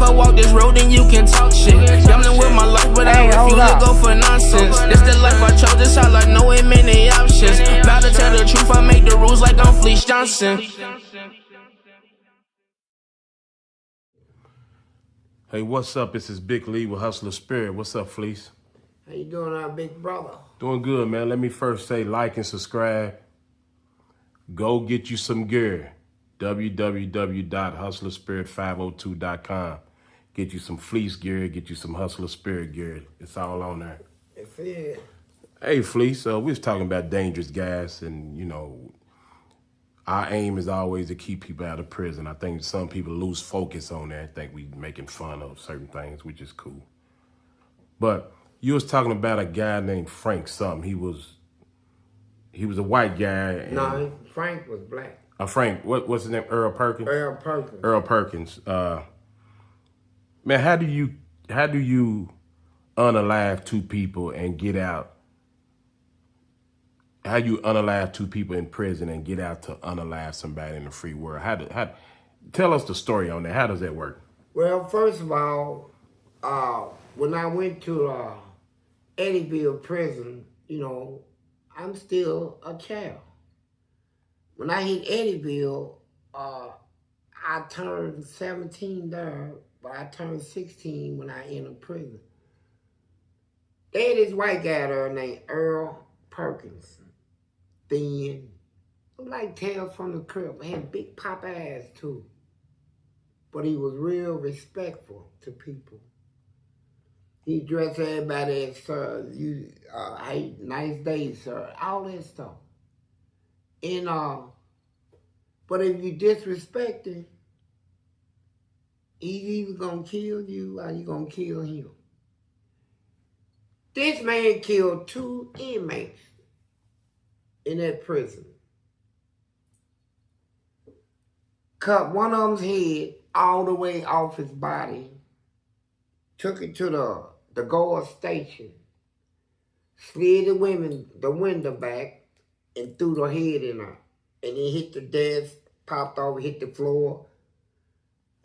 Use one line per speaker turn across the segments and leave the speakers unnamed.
I'ma walk this road, then you can talk shit. Gambling with my life, but I refuse to go for nonsense. This the life I chose, this all I know, ain't many options. About to tell the truth, I make the rules like I'm Fleece Johnson.
Hey, what's up? This is Big Lee with Hustler Spirit. What's up, Fleece?
How you doing, our big brother?
Doing good, man. Let me first say like and subscribe. Go get you some gear. www.hustlerspirit502.com. Get you some Fleece gear. Get you some Hustler Spirit gear. It's all on there.
That's it.
Hey, Fleece. We was talking about dangerous gas, and you know, our aim is always to keep people out of prison. I think some people lose focus on that. I think we making fun of certain things, which is cool. But you was talking about a guy named Frank something. He was a white guy. And
no, Frank was black.
Frank, what's his name? Earl Perkins?
Earl Perkins.
Earl Perkins. Man, how do you unalive two people and get out? How you unalive two people in prison and get out to unalive somebody in the free world? How tell us the story on that. How does that work?
Well, first of all, when I went to Eddyville prison, you know, I'm still a child. When I hit Eddyville, I turned 17 there, but I turned 16 when I entered prison. They had this white guy there named Earl Perkins. Thin, looked like Tales from the Crypt. He had big pop ass too. But he was real respectful to people. He dressed everybody as sir, hey, nice day, sir, all that stuff. And but if you disrespect him, he's either gonna kill you or you gonna kill him. This man killed 2 inmates in that prison. Cut one of them's head all the way off his body, took it to the guard station, slid the window back, and threw the head in her. And he hit the desk, popped off, hit the floor,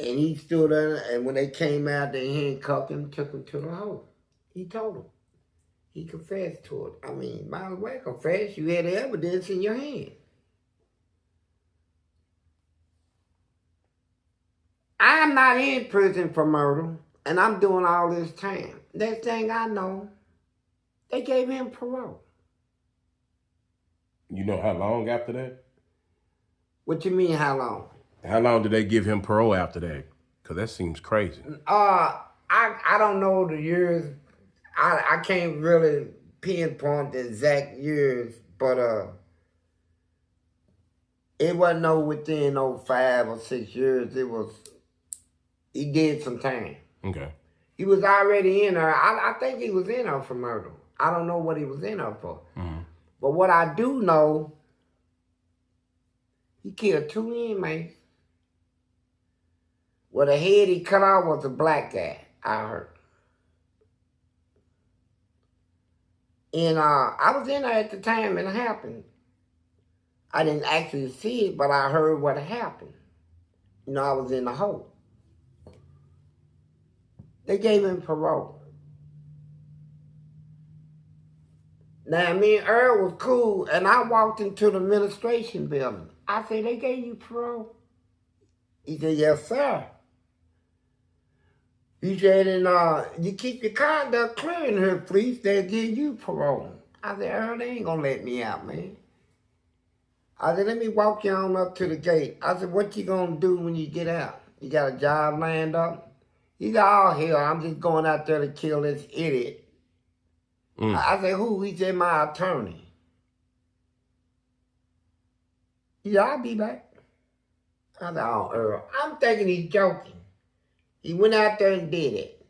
and he stood there, and when they came out, they handcuffed him, took him to the hole. He told them. He confessed to it. I mean, might as well confess. You had the evidence in your hand. I'm not in prison for murder, and I'm doing all this time. Next thing I know, they gave him parole.
You know how long after that?
What you mean, how long?
How long did they give him parole after that? Because that seems crazy.
I don't know the years. I can't really pinpoint the exact years, but it wasn't no within 5 or 6 years. He did some time.
Okay.
He was already in her. I think he was in her for murder. I don't know what he was in her for. Mm-hmm. But what I do know, he killed 2 inmates. Well, the head he cut off was a black guy, I heard. And I was in there at the time it happened. I didn't actually see it, but I heard what happened. You know, I was in the hole. They gave him parole. Now, me and Earl was cool, and I walked into the administration building. I said, they gave you parole? He said, yes, sir. He said, and you keep your conduct clear in here, Fleece, they'll give you parole. I said, Earl, they ain't gonna let me out, man. I said, let me walk you on up to the gate. I said, what you gonna do when you get out? You got a job lined up? He said, oh, hell, I'm just going out there to kill this idiot. I said, who? He said, my attorney. He said, I'll be back. I said, oh, Earl, I'm thinking he's joking. He went out there and did it.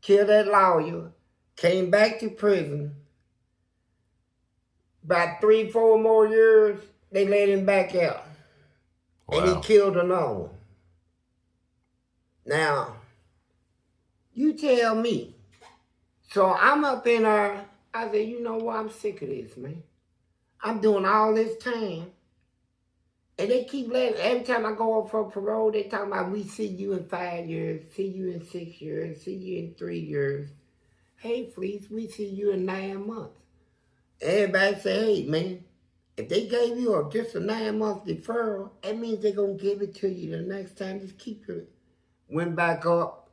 Killed that lawyer, came back to prison. About 3-4 more years, they let him back out. Wow. And he killed another one. Now, you tell me. So I'm up in there. I said, you know what? I'm sick of this, man. I'm doing all this time. And they keep letting, every time I go up for parole, they talking about we see you in 5 years, see you in 6 years, see you in 3 years. Hey, Fleece, we see you in 9 months. Everybody say, hey, man, if they gave you just a 9-month deferral, that means they're going to give it to you the next time. Just keep it. Went back up.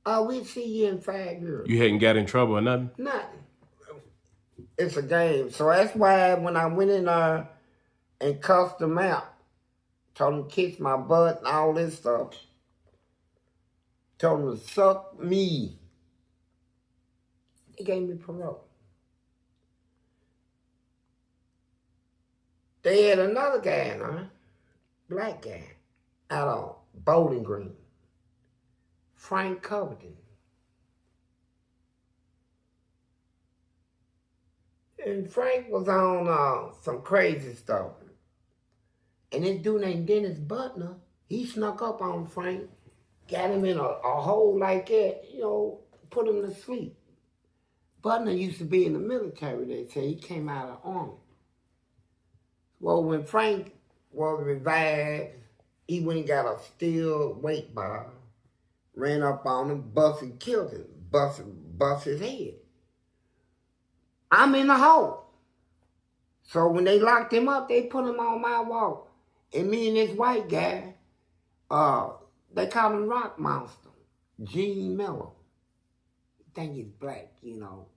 Oh, we see you in 5 years.
You hadn't got in trouble or nothing?
Nothing. It's a game. So that's why when I went in there and cussed them out, told them to kiss my butt and all this stuff, told them to suck me, they gave me parole. They had another guy in there, black guy, out of Bowling Green, Frank Covington. And Frank was on some crazy stuff. And this dude named Dennis Butler, he snuck up on Frank, got him in a hole like that, you know, put him to sleep. Butler used to be in the military, they say. He came out of the army. Well, when Frank was revived, he went and got a steel weight bar, ran up on him, busted, killed him, bust his head. I'm in the hole. So when they locked him up, they put him on my wall. And me and this white guy, they call him Rock Monster, Gene Miller. I think he's black, you know.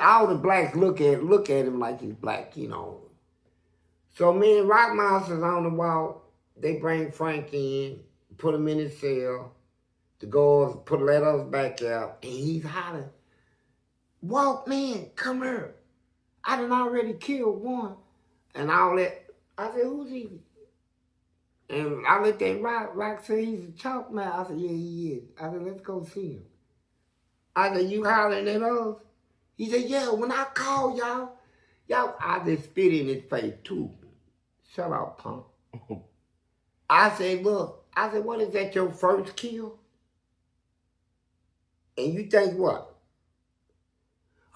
All the blacks look at him like he's black, you know. So me and Rock Monster's on the wall. They bring Frank in, put him in his cell. The guards let us back out, and he's hollering, "Walk, man, come here. I done already killed one." And all that. I said, "Who's he?" And I looked at Rock said, "He's a chalk man." I said, "Yeah, he is." I said, "Let's go see him." I said, "You hollering at us?" He said, "Yeah, when I call y'all, I just spit in his face too." Shut up, punk. I said, "Look," I said, "What is that, your first kill? And you think what?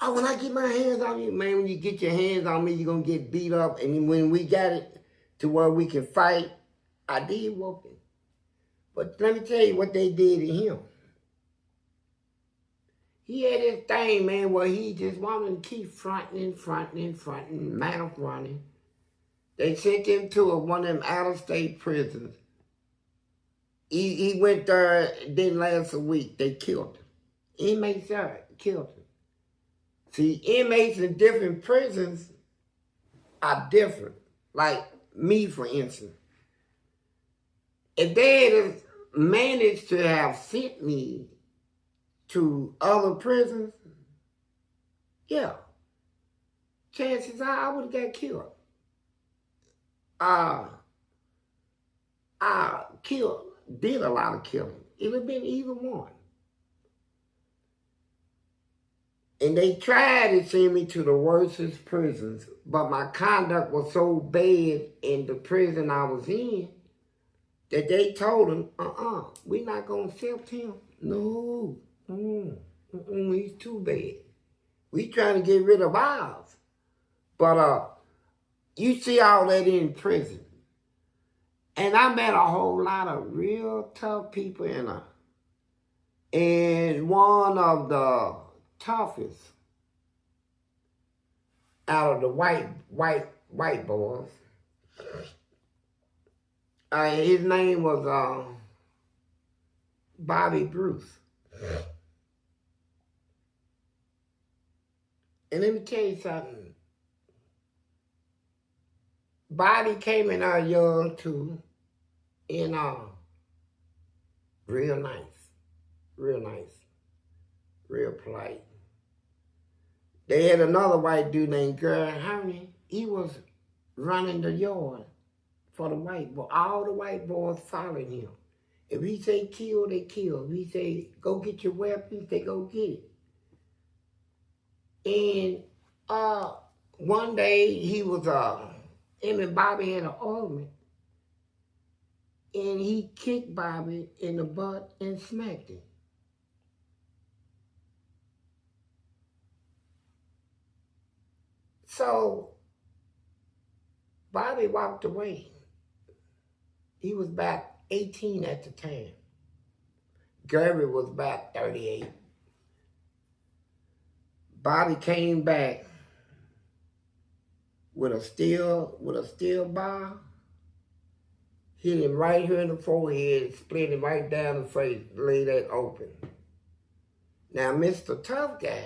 Oh, when I get my hands on you," man, when you get your hands on me, you're going to get beat up. And when we got it to where we can fight, I did whoop him. But let me tell you what they did to him. He had this thing, man, where he just wanted to keep fronting, mouth running. They sent him to one of them out-of-state prisons. He went there, it didn't last a week. They killed him. Inmates there killed him. See, inmates in different prisons are different. Like me, for instance. If they had managed to have sent me to other prisons, yeah, chances are I would have got killed. Did a lot of killing. It would have been either one. And they tried to send me to the worstest prisons, but my conduct was so bad in the prison I was in that they told him, we're not going to accept him. No, he's too bad. We trying to get rid of ours. But you see all that in prison. And I met a whole lot of real tough people in there. And one of the toughest out of the white boys, his name was Bobby Bruce. And let me tell you something. Bobby came in there young too, and real nice, real polite. They had another white dude named Earl. He was running the yard for the white boy. All the white boys followed him. If he say kill, they kill. If he say go get your weapons, they go get it. And one day he was him and Bobby had an argument, and he kicked Bobby in the butt and smacked him. So Bobby walked away. He was about 18 at the time. Gary was about 38. Bobby came back with a steel bar, hit him right here in the forehead, split him right down the face, laid that open. Now, Mr. Tough Guy,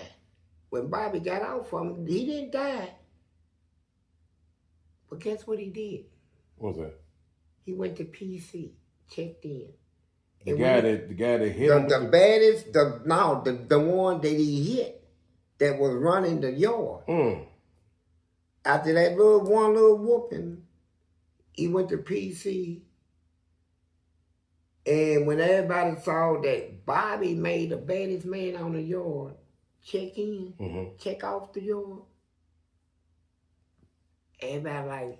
when Bobby got out from him, he didn't die. But guess what he did?
What was that?
He went to PC, checked in.
The guy that hit him?
The baddest, the one that he hit that was running the yard. After that one little whooping, he went to PC. And when everybody saw that Bobby made the baddest man on the yard check in, check off the yard, everybody like,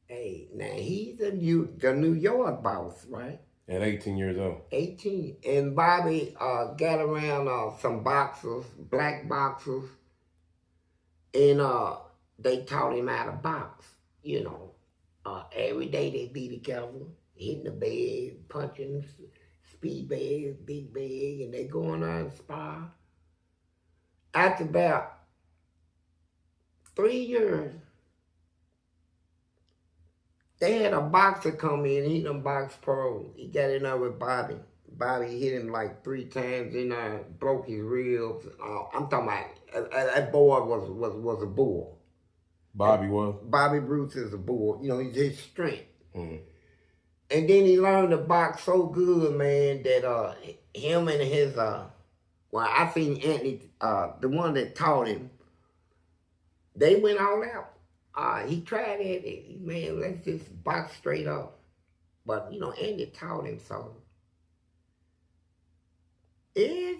hey, now he's the New York boss, right?
At 18 years old. 18.
And Bobby got around some boxers, black boxers, and they taught him how to box, you know. Every day they be together, hitting the bag, punching speed bags, big bag, and they going out and spar. After about 3 years, they had a boxer come in, he done boxed parole. He got in there with Bobby. Bobby hit him like 3 times and broke his ribs. I'm talking about, that boy was a bull.
Bobby was?
Bobby Bruce is a bull. You know, he's his strength. And then he learned to box so good, man, that him and his, well, I think Anthony, the one that taught him, they went all out. He tried it. Man, let's just box straight up. But, you know, Andy taught him so. It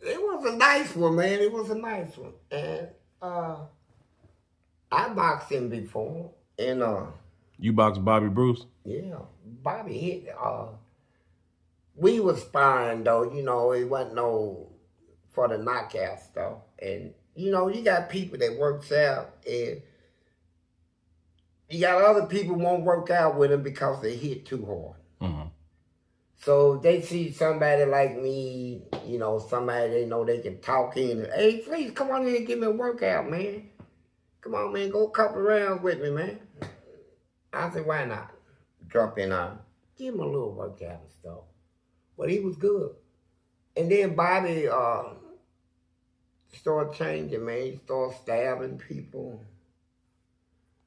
was a nice one, man. It was a nice one. And I boxed him before. And
you boxed Bobby Bruce?
Yeah. Bobby hit, we was sparring though, you know, it wasn't no for the knockout stuff. And you know, you got people that works out, and you got other people won't work out with them because they hit too hard. So they see somebody like me, you know, somebody they know they can talk in. Hey, please come on in and give me a workout, man. Come on, man, go a couple of rounds with me, man. I said, why not? Drop in on, give him a little workout and stuff. But he was good. And then Bobby started changing, man. He started stabbing people.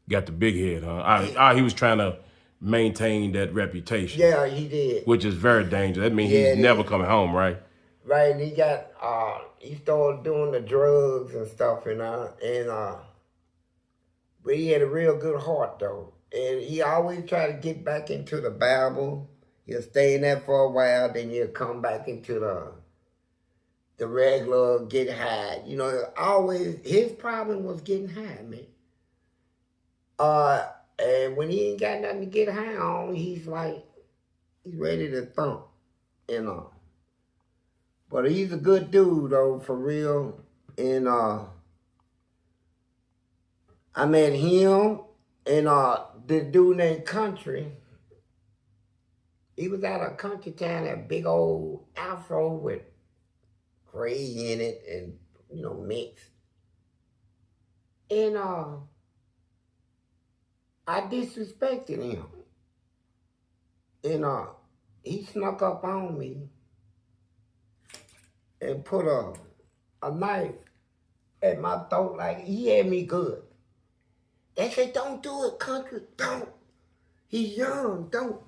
Got the big head, huh? He was trying to maintain that reputation.
Yeah, he did.
Which is very dangerous. That means he's never coming home, right?
Right, and he started doing the drugs and stuff, but he had a real good heart, though. And he always tried to get back into the Bible. He'll stay in there for a while, then he'll come back into the regular get high. You know, always, his problem was getting high, man. And when he ain't got nothing to get high on, he's ready to thump, you know. But he's a good dude, though, for real. And I met him and the dude named Country. He was out of country town, that big old afro with gray in it and, you know, mixed. And I disrespected him. And he snuck up on me and put a knife at my throat, like he had me good. They said, don't do it, Country, don't. He's young, don't.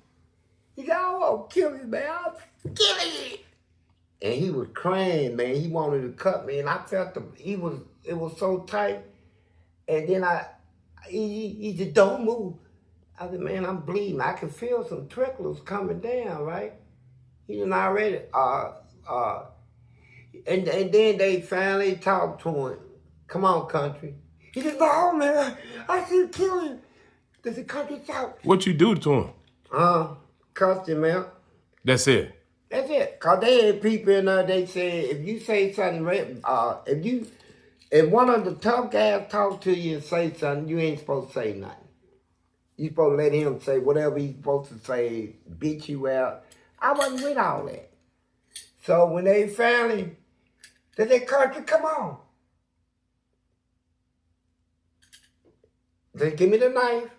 He said, I won't kill him, man, I'll kill him. And he was crying, man, he wanted to cut me, and I felt it was so tight. And then he said, don't move. I said, man, I'm bleeding. I can feel some trickles coming down, right? He done already, and then they finally talked to him. Come on, Country. He said, no, man, I should kill him. They said, Country, out.
What you do to him?
Cussed him out.
That's it? That's
it. Because they had people in there, they said, if you say something, If one of the tough guys talk to you and say something, you ain't supposed to say nothing. You supposed to let him say whatever he's supposed to say, beat you out. I wasn't with all that. So when they finally, they said, Country, come on. They give me the knife.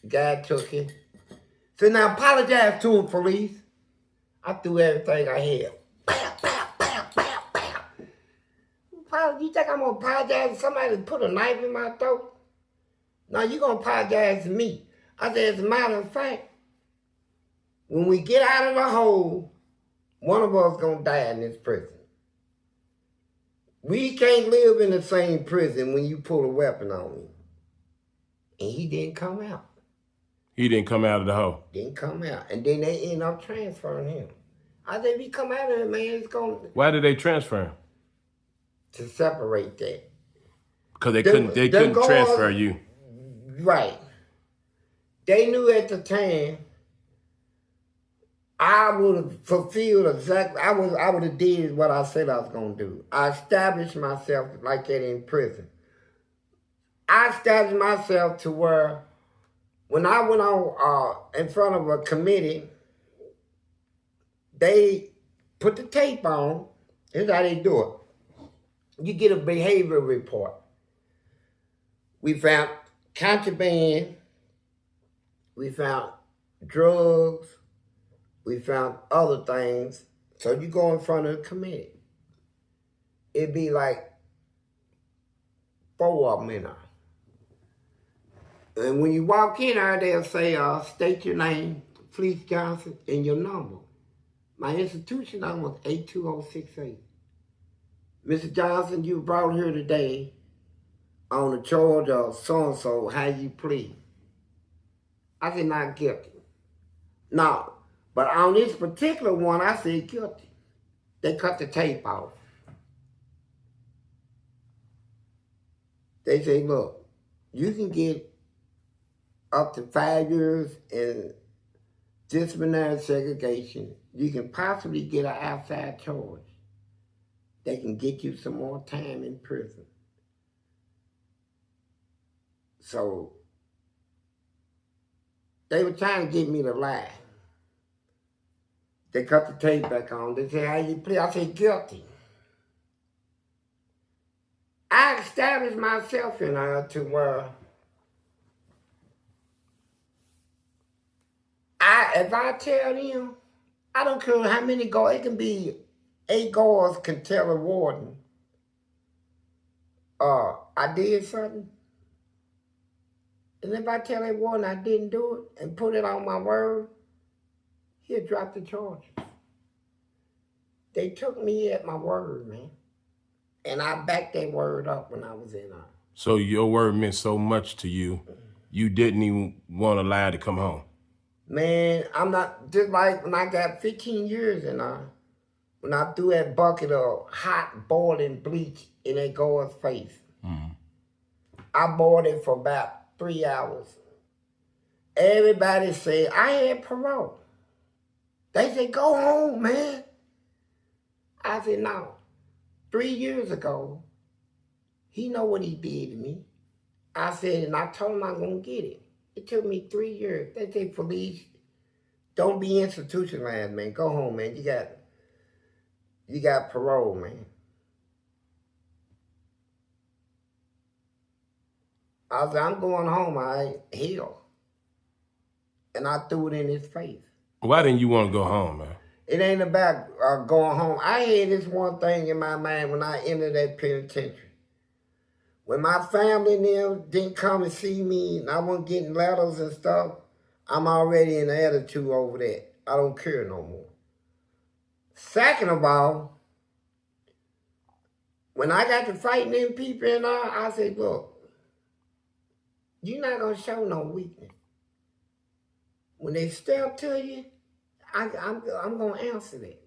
Guy took it. So now apologize to him, police. I threw everything I had. Bam, bam, bam, bam, bam. You think I'm going to apologize to somebody that put a knife in my throat? No, you're going to apologize to me. I said, as a matter of fact, when we get out of the hole, one of us going to die in this prison. We can't live in the same prison when you pull a weapon on me. And he didn't come out.
He didn't come out of the hole?
Didn't come out. And then they end up transferring him. I said, if he come out of it, man, it's going to...
Why did they transfer him?
To separate that.
Because they couldn't transfer you.
Right. They knew at the time I would have fulfilled exactly, I would have did what I said I was going to do. I established myself like that in prison. I established myself to where when I went on in front of a committee, they put the tape on. Here's how they do it. You get a behavior report. We found contraband. We found drugs. We found other things. So you go in front of the committee. It'd be like 4 of them in there. And when you walk in there, they'll say, state your name, Fleece Johnson, and your number. My institution number was 82068. Mr. Johnson, you brought here today on the charge of so-and-so, how you plead? I said, not guilty. No, but on this particular one, I said guilty. They cut the tape off. They say, look, you can get up to 5 years in disciplinary segregation. You can possibly get an outside charge. They can get you some more time in prison. So they were trying to get me to lie. They cut the tape back on. They said, how you plead? I said, guilty. I established myself in her to where if I tell them, I don't care how many guards, it can be 8 guards can tell a warden, I did something. And if I tell that warden I didn't do it and put it on my word, he'll drop the charges. They took me at my word, man. And I backed that word up when I was in there.
So your word meant so much to you, you didn't even want to lie to come home?
Man, I'm not, just like when I got 15 years in there, when I threw that bucket of hot boiling bleach in that guard's face. Mm-hmm. I boiled it for about 3 hours. Everybody said, I had parole. They said, go home, man. I said, no. 3 years ago, he know what he did to me. I said, and I told him I'm going to get it. It took me 3 years. They said, Felice, don't be institutionalized, man. Go home, man. You got parole, man. I said, I'm going home, hell. And I threw it in his face.
Why didn't you want to go home, man?
It ain't about going home. I had this one thing in my mind when I entered that penitentiary. When my family and them didn't come and see me and I wasn't getting letters and stuff, I'm already in the attitude over that. I don't care no more. Second of all, when I got to fighting them people and I said, look, you're not going to show no weakness. When they step to you, I'm going to answer that.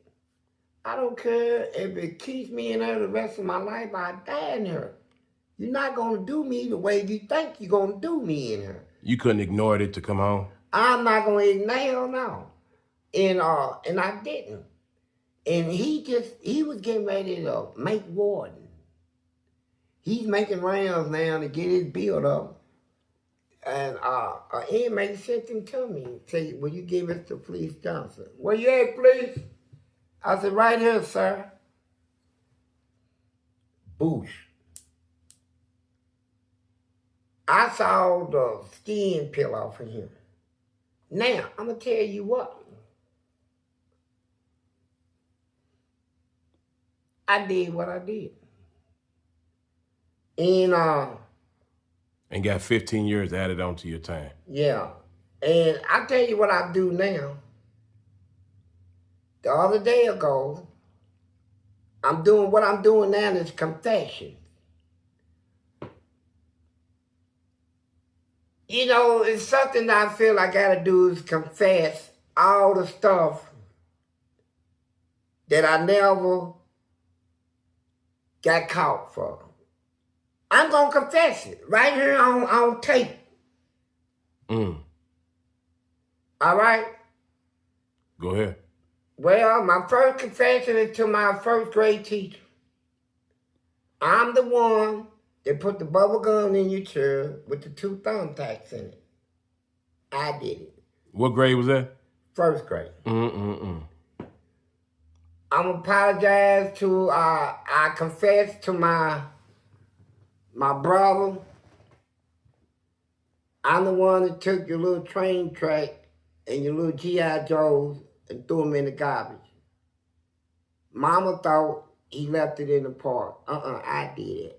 I don't care if it keeps me in there the rest of my life, I die in her. You're not going to do me the way you think you're going to do me in her.
You couldn't ignore it to come home?
I'm not going to ignore, no. And I didn't. And he was getting ready to make warden. He's making rounds now to get his build up. And an inmate sent him to me. Say, will you give it to Fleece Johnson? Where you at, Fleece? I said, right here, sir. Boosh. I saw the skin peel off of him. Now, I'm going to tell you what. I did what I did.
And got 15 years added onto your time.
Yeah. And I tell you what I do now. The other day ago, what I'm doing now is confession. You know, it's something that I feel I gotta do is confess all the stuff that I never got caught for. I'm gonna confess it right here on tape. All right?
Go ahead.
Well, my first confession is to my first grade teacher. I'm the one that put the bubble gum in your chair with the 2 thumbtacks in it. I did it.
What grade was that?
First grade. I'm apologize to, I confess to my brother. I'm the one that took your little train track and your little G.I. Joes and threw them in the garbage. Mama thought he left it in the park. I did it.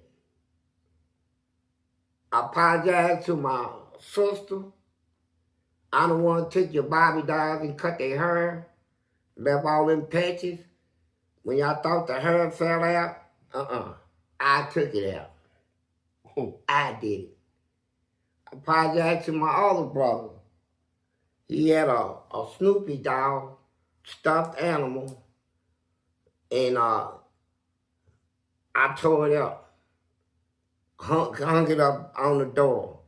I apologize to my sister. I'm the one that took your Barbie dolls and cut their hair, left all them patches. When y'all thought the hair fell out, I took it out. I did it. I apologize to my other brother. He had a Snoopy doll, stuffed animal, and I tore it up. Hung it up on the door.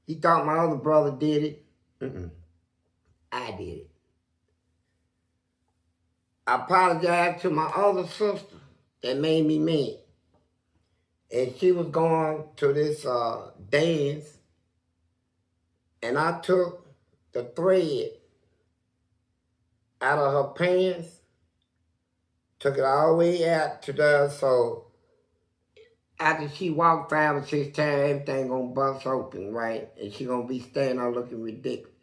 He thought my other brother did it. I did it. I apologize to my other sister that made me mad. And she was going to this dance, and I took the thread out of her pants, took it all the way out to there, so after she walked 5 or 6 times, everything gonna bust open, right? And she gonna be standing there looking ridiculous.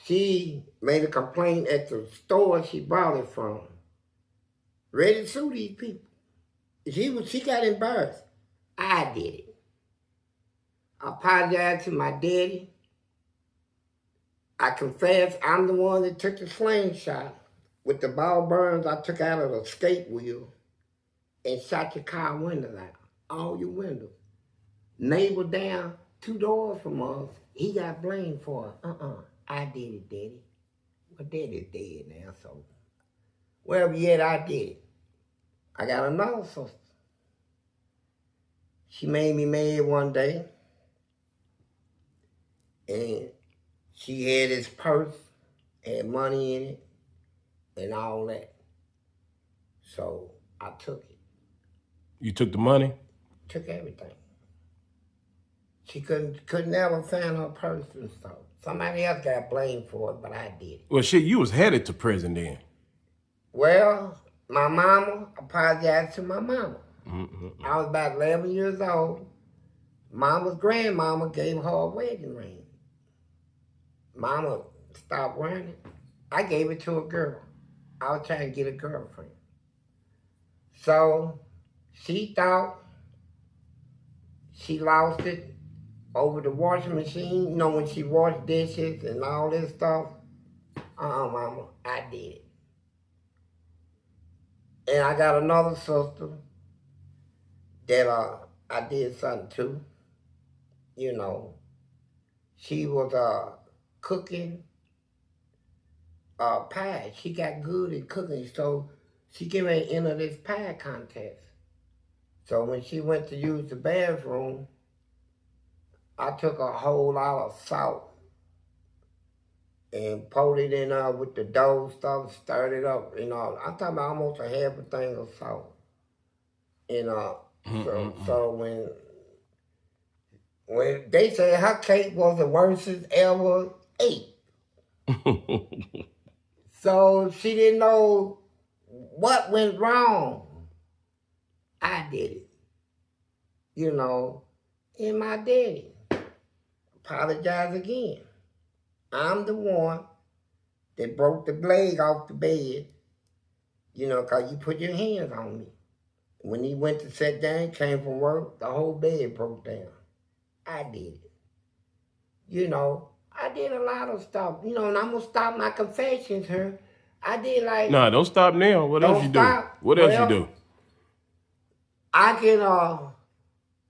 She made a complaint at the store she bought it from. Ready to sue these people. She got embarrassed. I did it. I apologize to my daddy. I confess I'm the one that took the slingshot with the ball burns I took out of the skate wheel and shot your car windows out. All your windows. Neighbor down 2 doors from us, he got blamed for it. I did it, Daddy. Well, Daddy's dead now, so wherever yet I did it. I got another sister. She made me mad one day, and she had this purse, had money in it, and all that. So I took it.
You took the money?
Took everything. She could never find her purse and stuff. Somebody else got blamed for it, but I did.
Well, shit, you was headed to prison then.
Well, my mama, apologized to my mama. I was about 11 years old. Mama's grandmama gave her a wedding ring. Mama stopped wearing it. I gave it to a girl. I was trying to get a girlfriend. So she thought she lost it over the washing machine. You know, when she washed dishes and all this stuff. Mama, I did it. And I got another sister that I did something to. You know, she was cooking pie. She got good at cooking, so she came and enter this pie contest. So when she went to use the bathroom, I took a whole lot of salt and poured it in with the dough stuff, stirred it up, I'm talking about almost a half a thing of salt. So when they said her cake was the worst ever ate. So she didn't know what went wrong. I did it. And my daddy. Apologize again. I'm the one that broke the blade off the bed, because you put your hands on me. When he went to sit down, came from work, the whole bed broke down. I did it. I did a lot of stuff, and I'm going to stop my confessions here. I did like...
Nah, don't stop now. What else you do? What else you do?
I can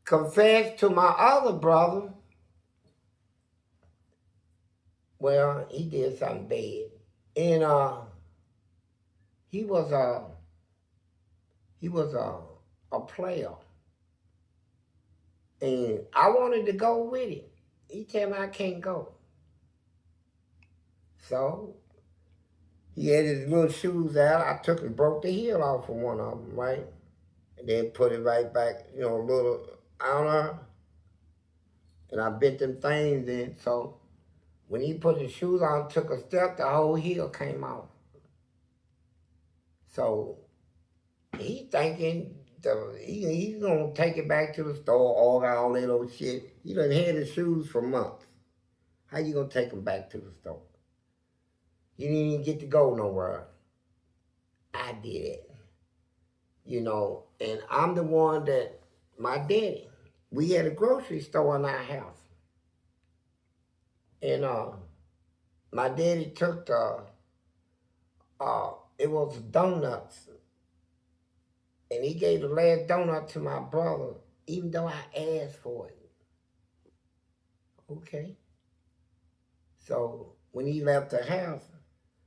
confess to my other brother. Well, he did something bad. And he was a player. And I wanted to go with him. He told me I can't go. So he had his little shoes out. I took and broke the heel off of one of them, right? And then put it right back, a little on her. And I bent them things in. So when he put his shoes on, took a step, the whole heel came off. So he thinking he's going to take it back to the store, order all that old shit. He done had his shoes for months. How you going to take them back to the store? He didn't even get to go nowhere. I did it. And I'm the one that, my daddy, we had a grocery store in our house. And my daddy took it was donuts. And he gave the last donut to my brother, even though I asked for it. Okay. So when he left the house,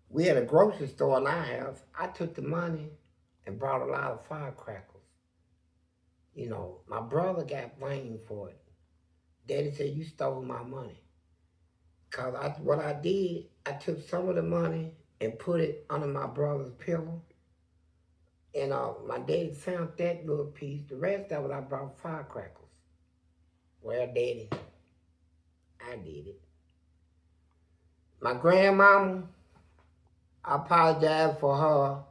we had a grocery store in our house. I took the money and brought a lot of firecrackers. My brother got blamed for it. Daddy said, you stole my money. Because what I did, I took some of the money and put it under my brother's pillow. And my daddy found that little piece. The rest of it, I brought firecrackers. Well, Daddy, I did it. My grandmama, I apologize for her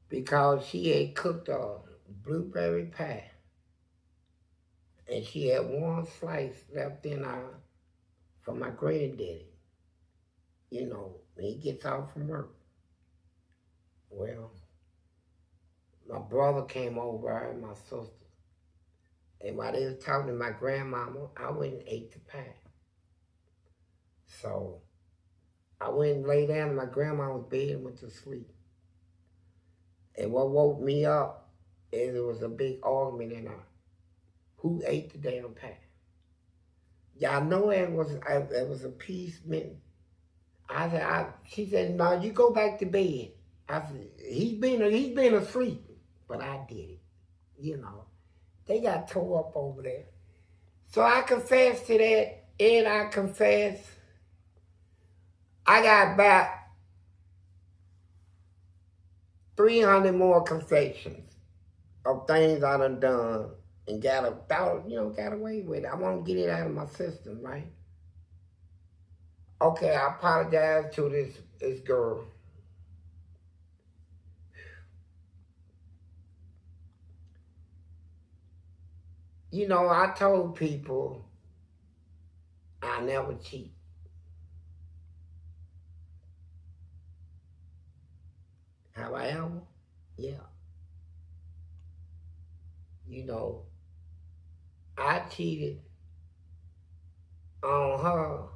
because she had cooked a blueberry pie. And she had one slice left in her for my granddaddy. When he gets off from work. Well, my brother came over and my sister. And while they was talking to my grandmama, I went and ate the pie. So I went and lay down in my grandma's bed and went to sleep. And what woke me up is there was a big argument in her. Who ate the damn pie? Y'all know it was a piece meant. She said, no, you go back to bed. I said, he's been asleep, but I did it. They got tore up over there. So I confessed to that, and I confessed. I got about 300 more confessions of things I done and got away with it. I want to get it out of my system, right? Okay, I apologize to this girl. I told people I never cheat. However, yeah. I cheated on her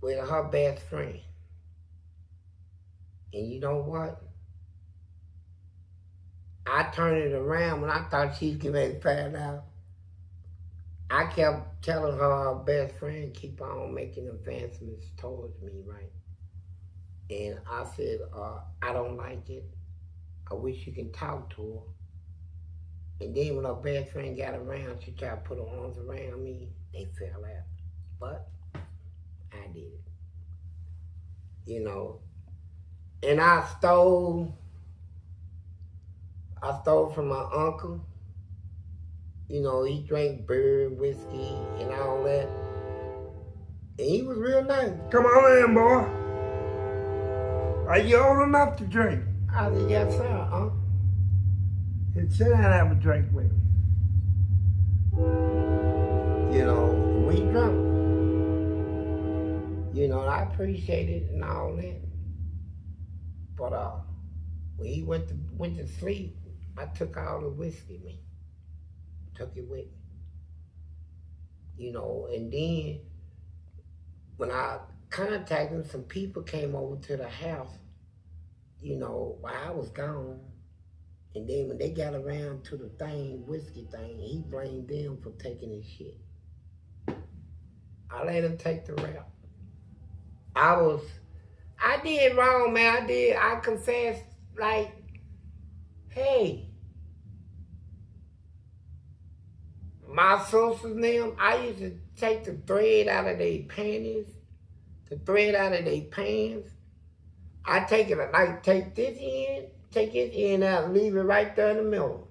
with her best friend. And you know what? I turned it around when I thought she was getting ready to find out. I kept telling her best friend keep on making advancements towards me, right? And I said, I don't like it. I wish you can talk to her. And then when her best friend got around, she tried to put her arms around me. They fell out. But I did it. you know. And I stole from my uncle. You know, he drank beer, whiskey, and all that. And he was real nice.
Come on in, boy. Are you old enough to drink?
I said, yes, sir, Uncle.
And sit down and have a drink with me.
You know, we drunk. You know, I appreciate it and all that. But when he went to sleep, I took all the whiskey, man. Took it with me. You know, and then when I contacted him, some people came over to the house, you know, while I was gone. And then when they got around to the whiskey thing, he blamed them for taking his shit. I let him take the rap. I did wrong, man. I confessed, like, hey, my sisters and them, I used to take the thread out of their panties, the thread out of their pants. I take it, like, take this end out, and leave it right there in the middle.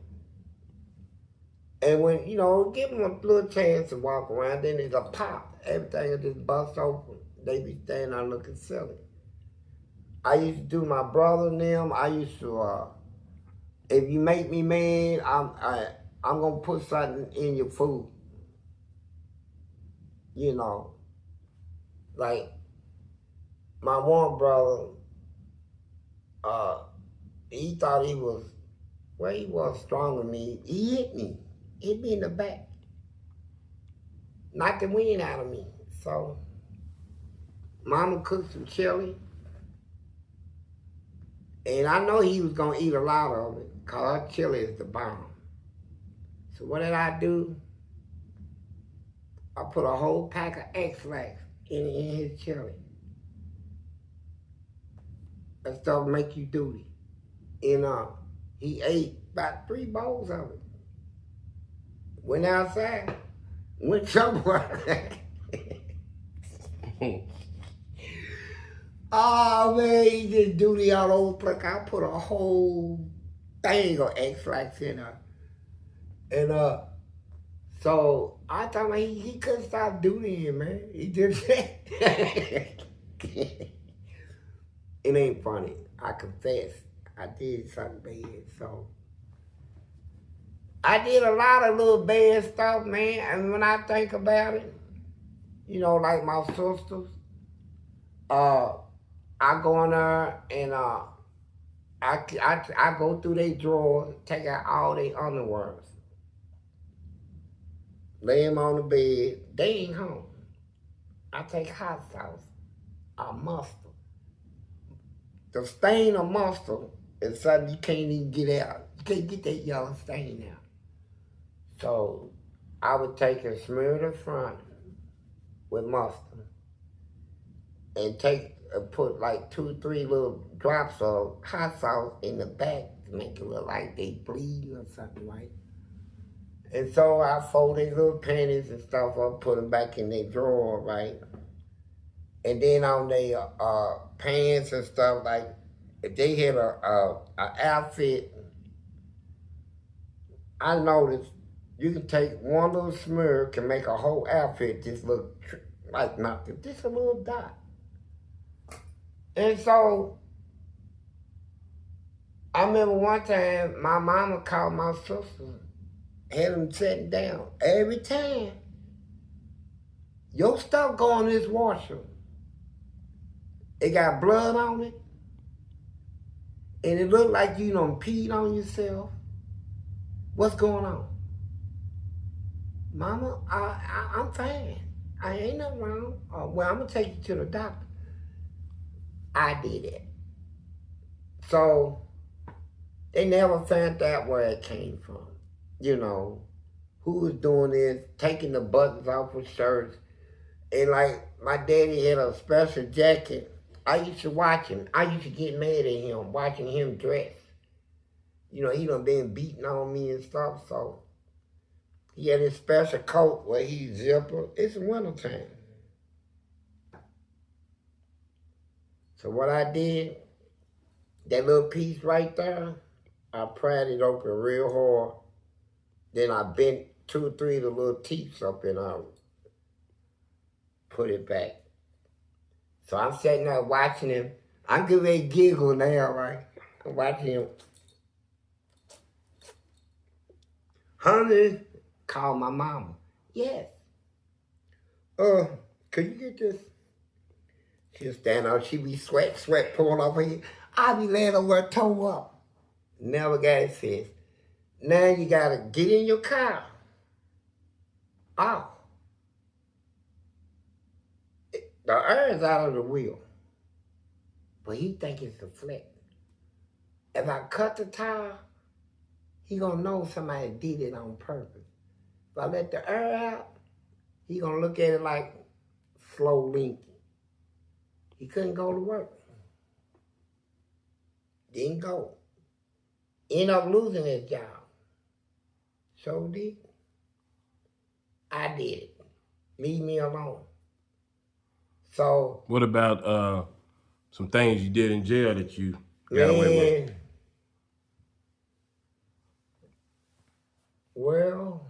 And when, you know, give them a little chance to walk around, then it'll pop. Everything will just bust open. They be standing there looking silly. I used to do my brother and them. I used to, if you make me mad, I'm gonna put something in your food. You know, like my one brother, he thought he was stronger than me. He hit me in the back, knocked the wind out of me. So, Mama cooked some chili, and I know he was gonna eat a lot of it, cause her chili is the bomb. So what did I do? I put a whole pack of X-Lax in his chili. That stuff make you duty. And he ate about 3 bowls of it. Went outside, went somewhere. Oh man, he did duty all over the place. I put a whole thing of X-Lax in her. And so I thought, like, he couldn't stop dutying, man. He just it ain't funny. I confess, I did something bad. So I did a lot of little bad stuff, man. And when I think about it, you know, like my sisters, I go in there and I go through their drawers, take out all their underwears, lay them on the bed. They ain't home. I take hot sauce, mustard. The stain of mustard is something you can't even get out. You can't get that yellow stain out. So I would take and smear the front with mustard and put like 2 or 3 little drops of hot sauce in the back to make it look like they bleeding or something, right? And so I fold their little panties and stuff up, put them back in their drawer, right? And then on their pants and stuff, like if they had a outfit, I noticed you can take one little smear, can make a whole outfit just look like nothing, just a little dot. And so I remember one time my mama called my sister, had them sitting down. Every time your stuff go in this washer, it got blood on it, and it looked like you done peed on yourself. What's going on? Mama, I'm fine. I ain't nothing wrong. Well, I'm gonna take you to the doctor. I did it. So they never found out where it came from. You know, who was doing this, taking the buttons off of shirts. And like my daddy had a special jacket. I used to watch him. I used to get mad at him, watching him dress. You know, he done been beating on me and stuff, so he had his special coat where he zipper. It's wintertime. So what I did, that little piece right there, I pried it open real hard. Then I bent 2 or 3 of the little teeth up and I put it back. So I'm sitting there watching him. I'm getting ready to giggle now, right? I'm watching him. Honey, call my mama. Yes. Could you get this? She'll stand out, she be sweat pouring off her head. I be laying over her toe up. Never got it says, now you gotta get in your car. Oh. The air's out of the wheel. But he think it's the flex. If I cut the tire, he gonna know somebody did it on purpose. If I let the air out, he gonna look at it like slow linking. He couldn't go to work. Didn't go. End up losing his job. So did. I did it. Leave me alone. So.
What about some things you did in jail that you got away with?
Well,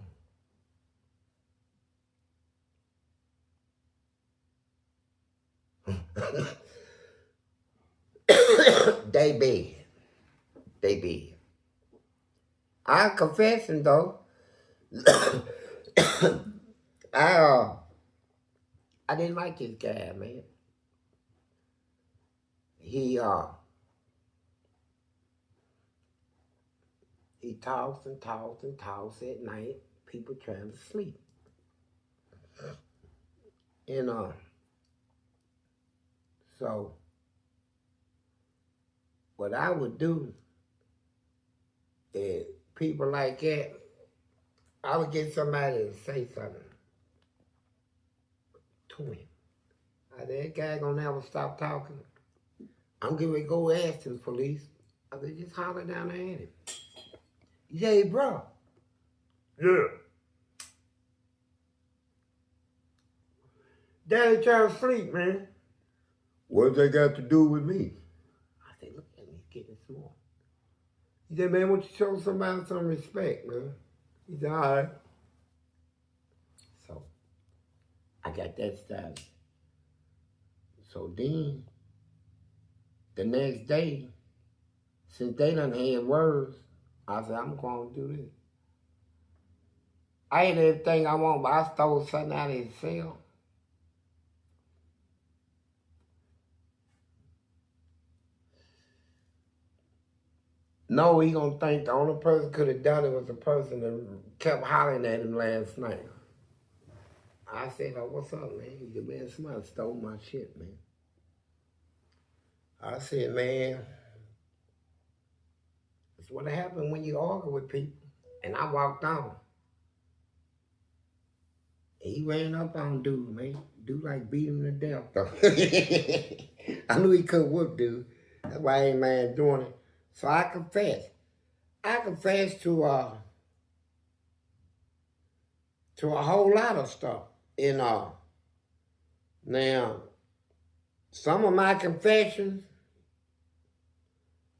they be. I'm confessing though. I didn't like this guy, man. He talks and talks and talks at night. People trying to sleep. And so what I would do is people like that, I would get somebody to say something to him. That guy gonna never stop talking. I'm getting ready to go ask the police. I said, just holler down there at him. He said, hey, bro.
Yeah. Daddy trying to sleep, man.
What's that got to do with me? I said, look at me, he's getting smart. He said, man, why don't you show somebody some respect, man? He said, all right. So, I got that started. So then, the next day, since they done had words, I said, I'm going to do this. I had everything I want, but I stole something out of his cell. No, he gonna think the only person could have done it was the person that kept hollering at him last night. I said, oh, what's up, man? He said, man, somebody stole my shit, man. I said, man, it's what happened when you argue with people. And I walked on. And he ran up on dude, man. Dude like beat him to death, though. I knew he could whoop dude. That's why I ain't man doing it. So I confessed. I confessed to a whole lot of stuff. And now, some of my confessions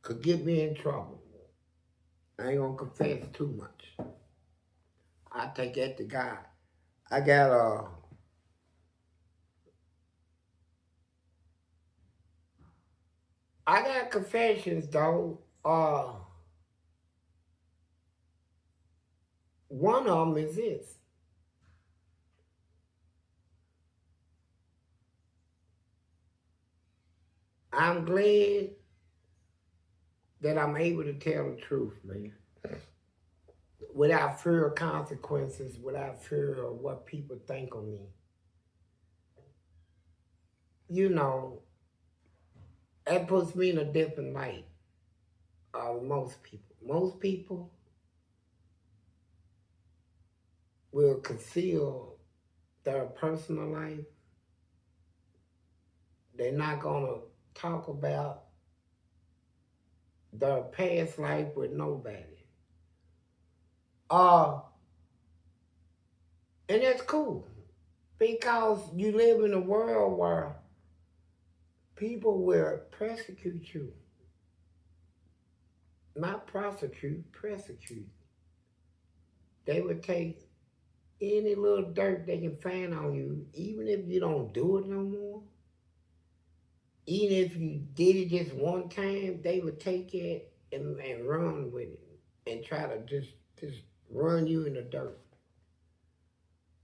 could get me in trouble. I ain't gonna confess too much. I take that to God. I got confessions though. One of them is this. I'm glad that I'm able to tell the truth, man. Without fear of consequences, without fear of what people think of me. You know, that puts me in a different light of most people. Most people will conceal their personal life. They're not gonna talk about their past life with nobody. And that's cool, because you live in a world where people will persecute you. Not prosecute, persecute. They would take any little dirt they can find on you, even if you don't do it no more. Even if you did it just one time, they would take it and run with it and try to just run you in the dirt.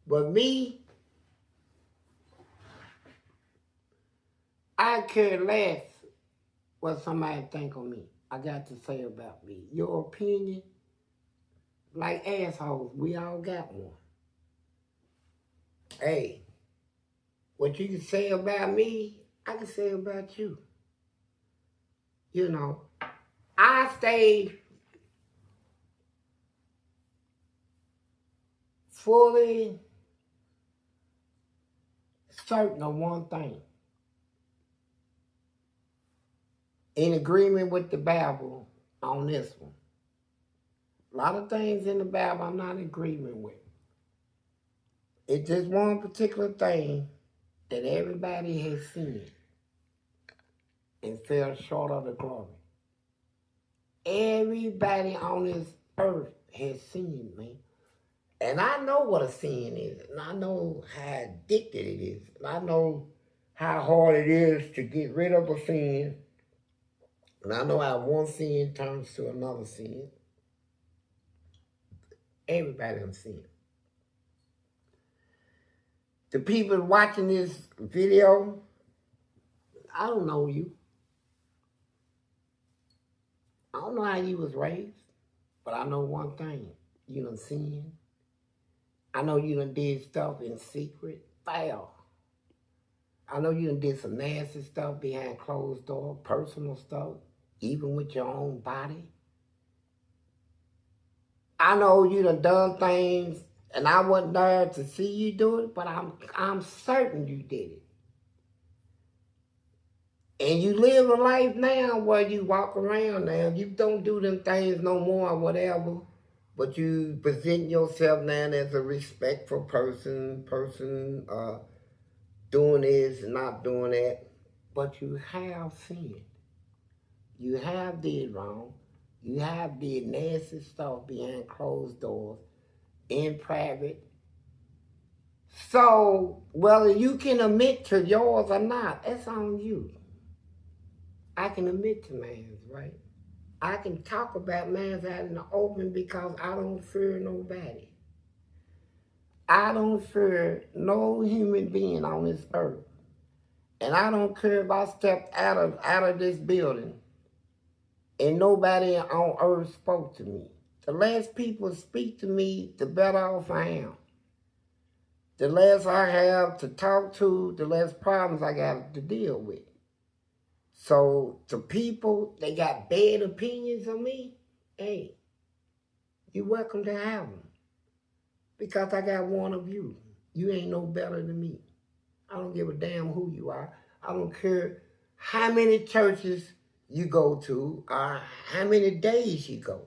But me, I care less what somebody think of me. I got to say about me. Your opinion, like assholes, we all got one. Hey, what you can say about me, I can say about you. You know, I stay fully certain of one thing. In agreement with the Bible on this one. A lot of things in the Bible I'm not in agreement with. It's just one particular thing that everybody has seen and fell short of the glory. Everybody on this earth has seen me. And I know what a sin is. And I know how addicted it is. And I know how hard it is to get rid of a sin. And I know how one sin turns to another sin. Everybody done seen it. The people watching this video, I don't know you. I don't know how you was raised, but I know one thing. You done sinned. I know you done did stuff in secret, foul. I know you done did some nasty stuff behind closed doors, personal stuff, even with your own body. I know you done things, and I wasn't there to see you do it, but I'm certain you did it. And you live a life now where you walk around now. You don't do them things no more or whatever, but you present yourself now as a respectful person doing this and not doing that. But you have sinned. You have did wrong. You have did nasty stuff behind closed doors, in private. So, whether you can admit to yours or not, that's on you. I can admit to man's, right? I can talk about man's out in the open because I don't fear nobody. I don't fear no human being on this earth. And I don't care if I stepped out of this building and nobody on earth spoke to me. The less people speak to me, the better off I am. The less I have to talk to, the less problems I got to deal with. So the people, they got bad opinions of me, hey, you're welcome to have them. Because I got one of you. You ain't no better than me. I don't give a damn who you are. I don't care how many churches you go to or how many days you go.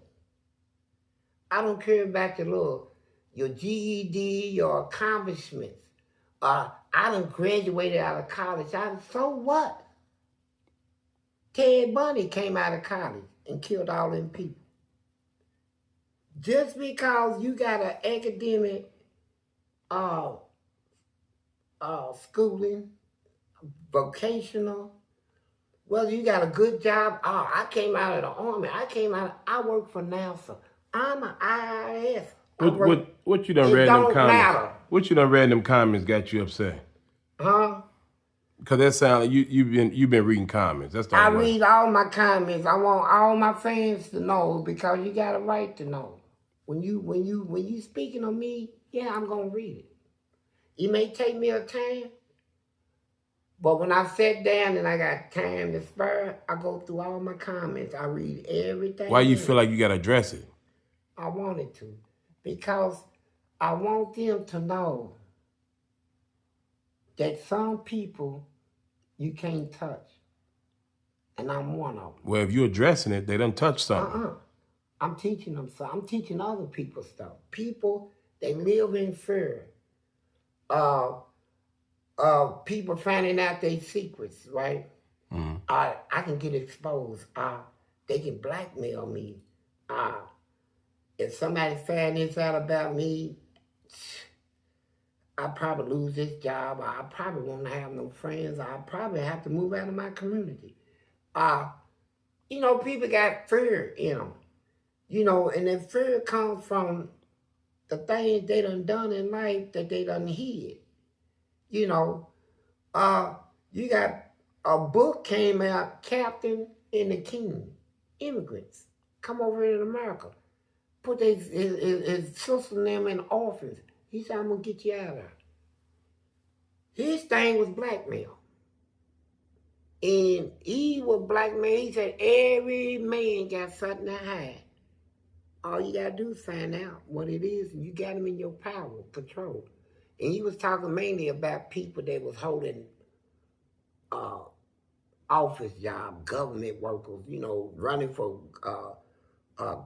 I don't care about your GED, your accomplishments. I done graduated out of college. So what? Ted Bundy came out of college and killed all them people. Just because you got an academic schooling, vocational, whether you got a good job, I came out of the Army, I work for NASA, I'm an IRS.
What you done read in them comments?
Matter.
What you done read in them comments got you upset?
Huh?
Because that sounds like you've been reading comments. That's the
I read all my comments. I want all my fans to know because you got a right to know. When you speaking of me, yeah, I'm gonna read it. It may take me a time, but when I sit down and I got time to spare, I go through all my comments. I read everything.
Why you feel like you gotta address it?
I wanted to, because I want them to know that some people you can't touch. And I'm one of them.
Well, if you're addressing it, they done touch something.
I'm teaching them something. I'm teaching other people stuff. People, they live in fear of people finding out their secrets, right? I can get exposed. They can blackmail me. If somebody find this out about me, I probably lose this job. I probably won't have no friends. I probably have to move out of my community. You know, people got fear in them. You know, and that fear comes from the things they done in life that they done hid. You know, you got a book came out, Captain and the King, immigrants come over in America, put his sister and them in orphans. He said, I'm gonna get you out of there. His thing was blackmail. And he was blackmail. He said, every man got something to hide. All you gotta do is find out what it is, and you got them in your power, control. And he was talking mainly about people that was holding office job, government workers, you know, running for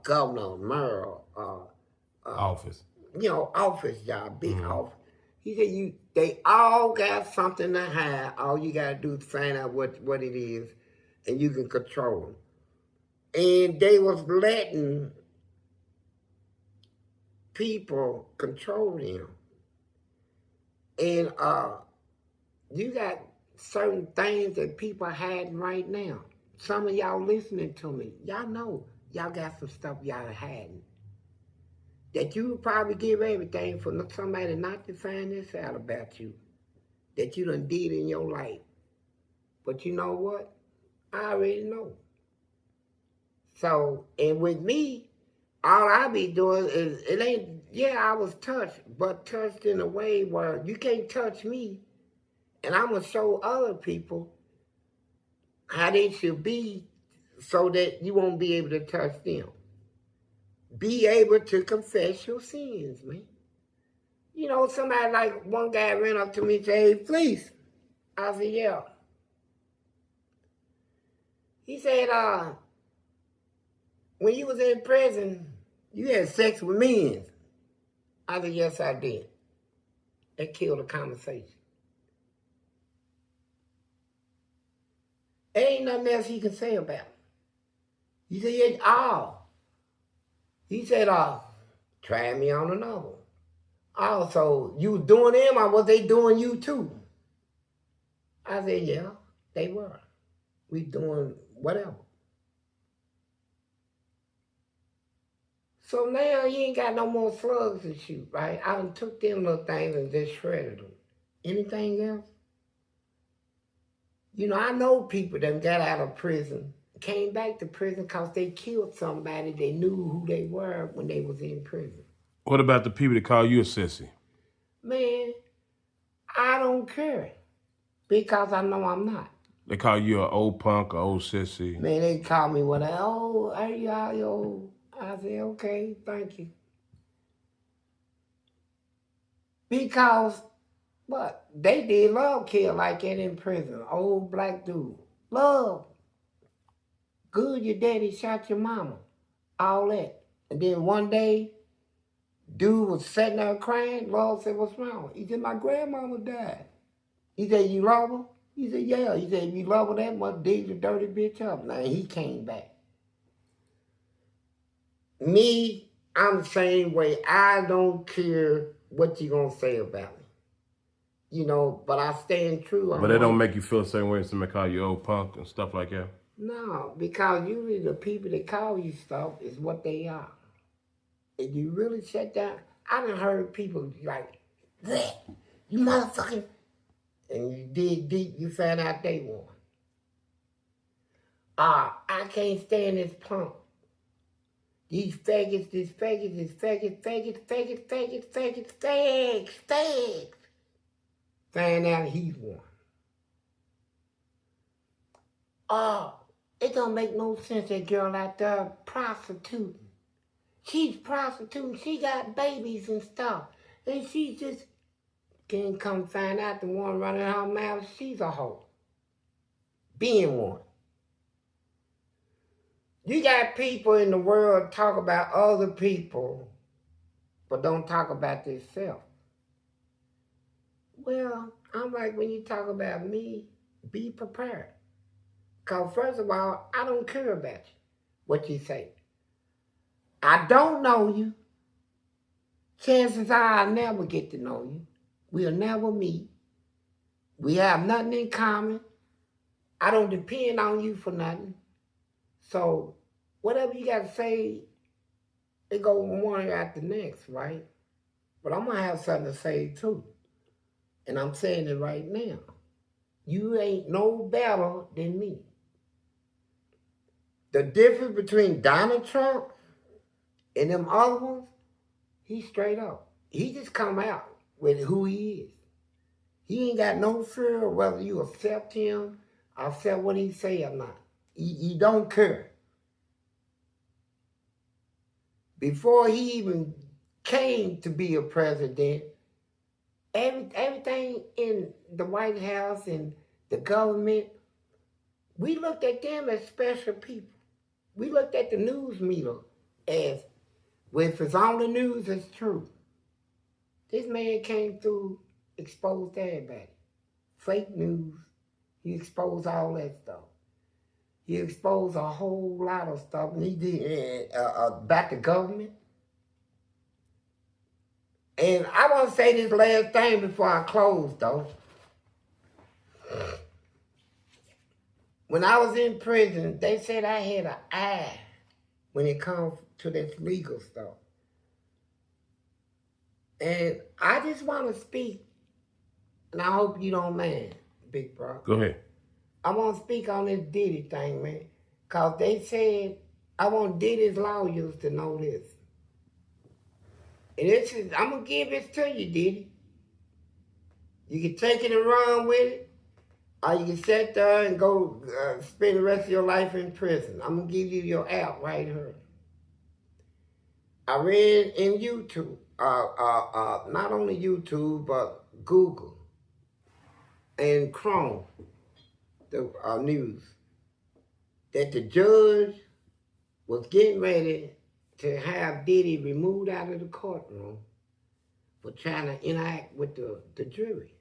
governor, mayor,
Office.
You know, office job, big office. He said they all got something to hide. All you gotta do is find out what it is, and you can control them. And they was letting people control them. And you got certain things that people are hiding right now. Some of y'all listening to me, y'all know y'all got some stuff y'all hiding. That you would probably give everything for somebody not to find this out about you. That you done did in your life. But you know what? I already know. So, and with me, all I be doing is, it ain't, yeah, I was touched, but touched in a way where you can't touch me. And I'm going to show other people how they should be so that you won't be able to touch them. Be able to confess your sins, man. You know, somebody like one guy ran up to me and said, hey, Fleece. I said, yeah. He said, when you was in prison, you had sex with men. I said, yes, I did. That killed the conversation. There ain't nothing else he can say about it. He said, yeah, He said, try me on another one. So you was doing them or was they doing you too? I said, yeah, they were. We doing whatever. So now you ain't got no more slugs to shoot, right? I done took them little things and just shredded them. Anything else? You know, I know people that got out of prison, came back to prison because they killed somebody. They knew who they were when they was in prison.
What about the people that call you a sissy?
Man, I don't care because I know I'm not.
They call you an old punk or old sissy.
Man, they call me what? Oh, are you all old? I say, okay, thank you. Because, what? They did love kill like that in prison. Old black dude. Love. Good, your daddy shot your mama. All that. And then one day, dude was sitting there crying. Lord said, what's wrong? He said, my grandmama died. He said, you love her? He said, yeah. He said, if you love her that much, dig the dirty bitch up. Now, he came back. Me, I'm the same way. I don't care what you gonna say about me. You know, but I stand true.
But it don't make you feel the same way as somebody call you old punk and stuff like that?
No, because usually the people that call you stuff is what they are. If you really sit down, I done heard people like, you motherfucking, and you dig deep, you find out they won. I can't stand this punk. These faggots, fags. Find out he's won. It don't make no sense, that girl out there prostituting. She's prostituting, she got babies and stuff. And she just can't come find out the one running her mouth, she's a hoe. Being one. You got people in the world talk about other people, but don't talk about themselves. Well, I'm like, when you talk about me, be prepared. Because first of all, I don't care about you, what you say. I don't know you. Chances are I'll never get to know you. We'll never meet. We have nothing in common. I don't depend on you for nothing. So whatever you got to say, it go one after the next, right? But I'm going to have something to say too. And I'm saying it right now. You ain't no better than me. The difference between Donald Trump and them other ones, he's straight up. He just come out with who he is. He ain't got no fear of whether you accept him, accept what he say or not. He don't care. Before he even came to be a president, everything in the White House and the government, we looked at them as special people. We looked at the news media as, well, if it's on the news, it's true. This man came through, exposed everybody. Fake news. He exposed all that stuff. He exposed a whole lot of stuff, and he did about the government. And I want to say this last thing before I close, though. When I was in prison, they said I had an eye when it comes to this legal stuff. And I just want to speak, and I hope you don't mind, big bro.
Go ahead.
I want to speak on this Diddy thing, man. Because they said, I want Diddy's lawyers to know this. And this is, I'm going to give this to you, Diddy. You can take it and run with it, or you can sit there and go spend the rest of your life in prison. I'm going to give you your app right here. I read in YouTube, not only YouTube, but Google and Chrome, the news, that the judge was getting ready to have Diddy removed out of the courtroom for trying to interact with the jury.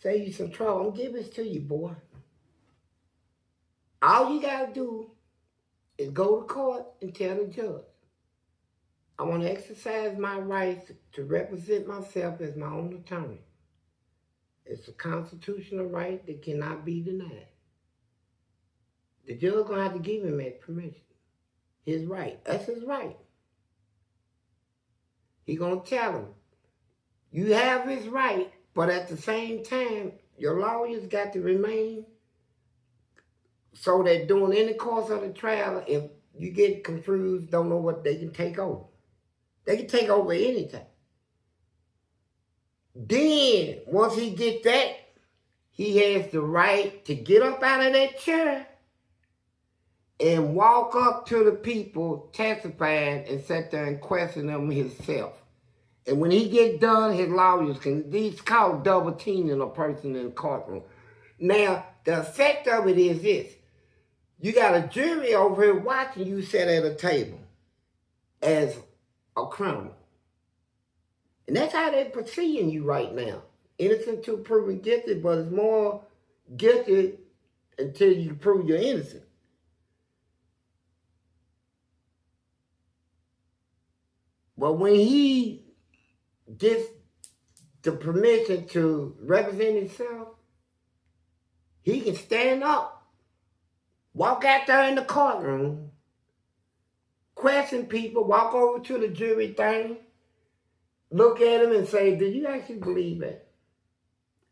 Save you some trouble. I'm gonna give this to you, boy. All you gotta do is go to court and tell the judge, I want to exercise my rights to represent myself as my own attorney. It's a constitutional right that cannot be denied. The judge gonna have to give him that permission. His right. That's his right. He gonna tell him, you have his right, but at the same time, your lawyers got to remain so that during any course of the trial, if you get confused, don't know what, they can take over. They can take over anytime. Then, once he gets that, he has the right to get up out of that chair and walk up to the people testifying and sit there and question them himself. And when he gets done, his lawyers can, it's called double teaming a person in the courtroom. Now, the effect of it is this. You got a jury over here watching you sit at a table as a criminal. And that's how they're perceiving you right now. Innocent till proven guilty, but it's more guilty until you prove you're innocent. But when he gets the permission to represent himself, he can stand up, walk out there in the courtroom, question people, walk over to the jury thing, look at him and say, do you actually believe that?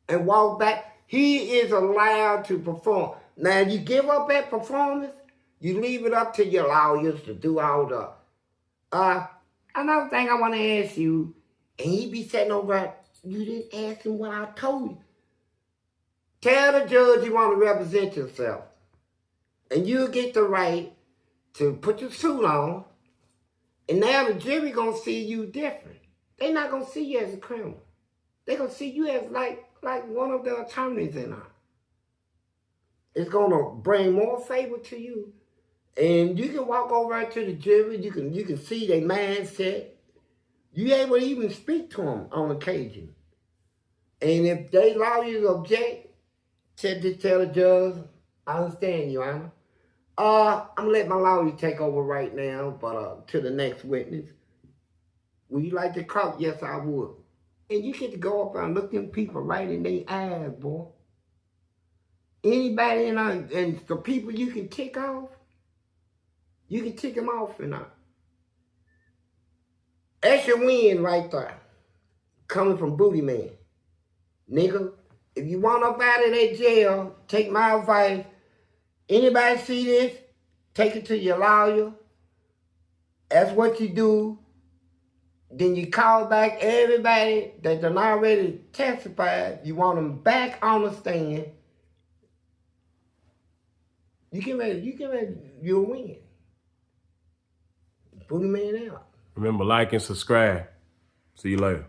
And walk back. He is allowed to perform. Now, you give up that performance, you leave it up to your lawyers to do all the... Another thing I want to ask you, and he be sitting over, you didn't ask him what I told you. Tell the judge you want to represent yourself. And you'll get the right to put your suit on. And now the jury going to see you different. They're not going to see you as a criminal. They're going to see you as like one of the attorneys in there. It's going to bring more favor to you. And you can walk over to the jury. You can see their mindset. You able to even speak to them on occasion. And if they lawyers object, Said this, tell the judge, I understand, Your Honor. I'm gonna let my lawyer take over right now, but to the next witness. Would you like to call? Yes, I would. And you get to go up and look them people right in their eyes, boy. Anybody and the people you can tick off, you can tick them off and that's your win right there. Coming from Booty Man. Nigga, if you want up out of that jail, take my advice. Anybody see this, take it to your lawyer. That's what you do. Then you call back everybody that done already testified. You want them back on the stand. You'll win. Booty Man out.
Remember, like and subscribe. See you later.